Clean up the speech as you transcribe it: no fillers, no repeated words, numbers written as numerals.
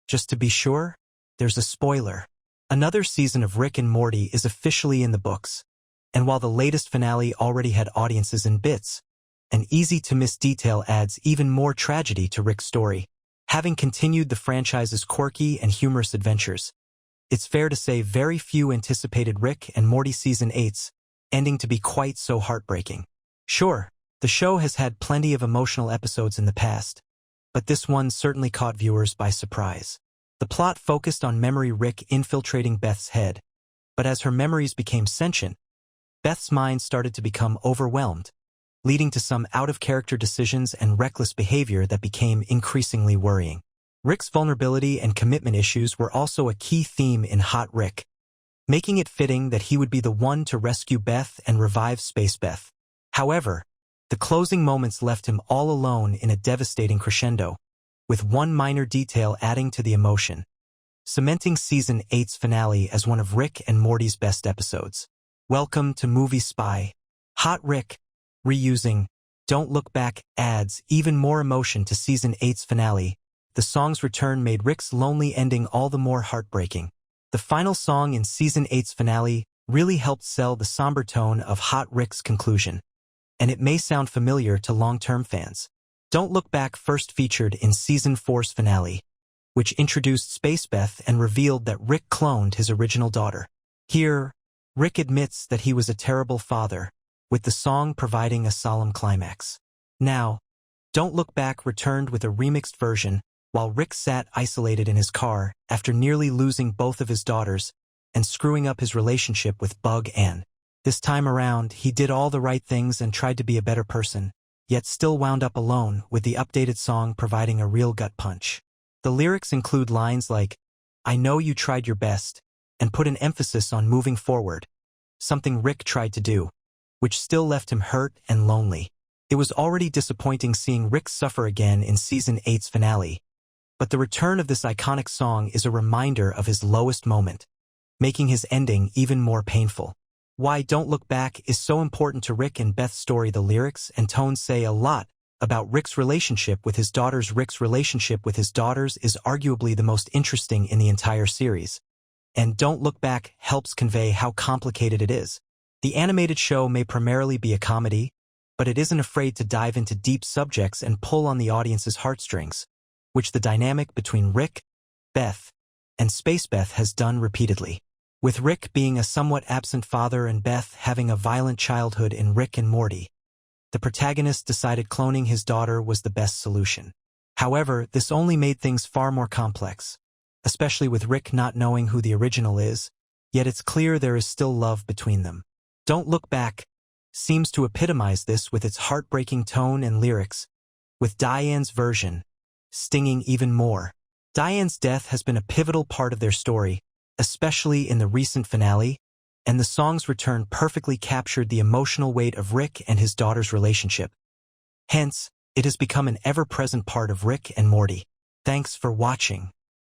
Just to be sure, there's a spoiler. Another season of Rick and Morty is officially in the books, and while the latest finale already had audiences in bits, an easy-to-miss detail adds even more tragedy to Rick's story. Having continued the franchise's quirky and humorous adventures, it's fair to say very few anticipated Rick and Morty Season 8's ending to be quite so heartbreaking. Sure, the show has had plenty of emotional episodes in the past, but this one certainly caught viewers by surprise. The plot focused on memory Rick infiltrating Beth's head, but as her memories became sentient, Beth's mind started to become overwhelmed, leading to some out-of-character decisions and reckless behavior that became increasingly worrying. Rick's vulnerability and commitment issues were also a key theme in Hot Rick, making it fitting that he would be the one to rescue Beth and revive Space Beth. However, the closing moments left him all alone in a devastating crescendo, with one minor detail adding to the emotion, cementing Season 8's finale as one of Rick and Morty's best episodes. Welcome to Movie Spy. Hot Rick, reusing Don't Look Back, adds even more emotion to Season 8's finale. The song's return made Rick's lonely ending all the more heartbreaking. The final song in Season 8's finale really helped sell the somber tone of Hot Rick's conclusion, and it may sound familiar to long-term fans. Don't Look Back first featured in Season 4's finale, which introduced Space Beth and revealed that Rick cloned his original daughter. Here, Rick admits that he was a terrible father, with the song providing a solemn climax. Now, Don't Look Back returned with a remixed version, while Rick sat isolated in his car after nearly losing both of his daughters and screwing up his relationship with Bug Ann. This time around, he did all the right things and tried to be a better person, yet still wound up alone, with the updated song providing a real gut punch. The lyrics include lines like, "I know you tried your best," and put an emphasis on moving forward, something Rick tried to do, which still left him hurt and lonely. It was already disappointing seeing Rick suffer again in Season 8's finale, but the return of this iconic song is a reminder of his lowest moment, making his ending even more painful. Why Don't Look Back is so important to Rick and Beth's story. The lyrics and tone say a lot about Rick's relationship with his daughters. Rick's relationship with his daughters is arguably the most interesting in the entire series, and Don't Look Back helps convey how complicated it is. The animated show may primarily be a comedy, but it isn't afraid to dive into deep subjects and pull on the audience's heartstrings, which the dynamic between Rick, Beth, and Space Beth has done repeatedly. With Rick being a somewhat absent father and Beth having a violent childhood in Rick and Morty, the protagonist decided cloning his daughter was the best solution. However, this only made things far more complex, especially with Rick not knowing who the original is, yet it's clear there is still love between them. Don't Look Back seems to epitomize this with its heartbreaking tone and lyrics, with Diane's version stinging even more. Diane's death has been a pivotal part of their story, especially in the recent finale, and the song's return perfectly captured the emotional weight of Rick and his daughter's relationship. Hence, it has become an ever-present part of Rick and Morty. Thanks for watching.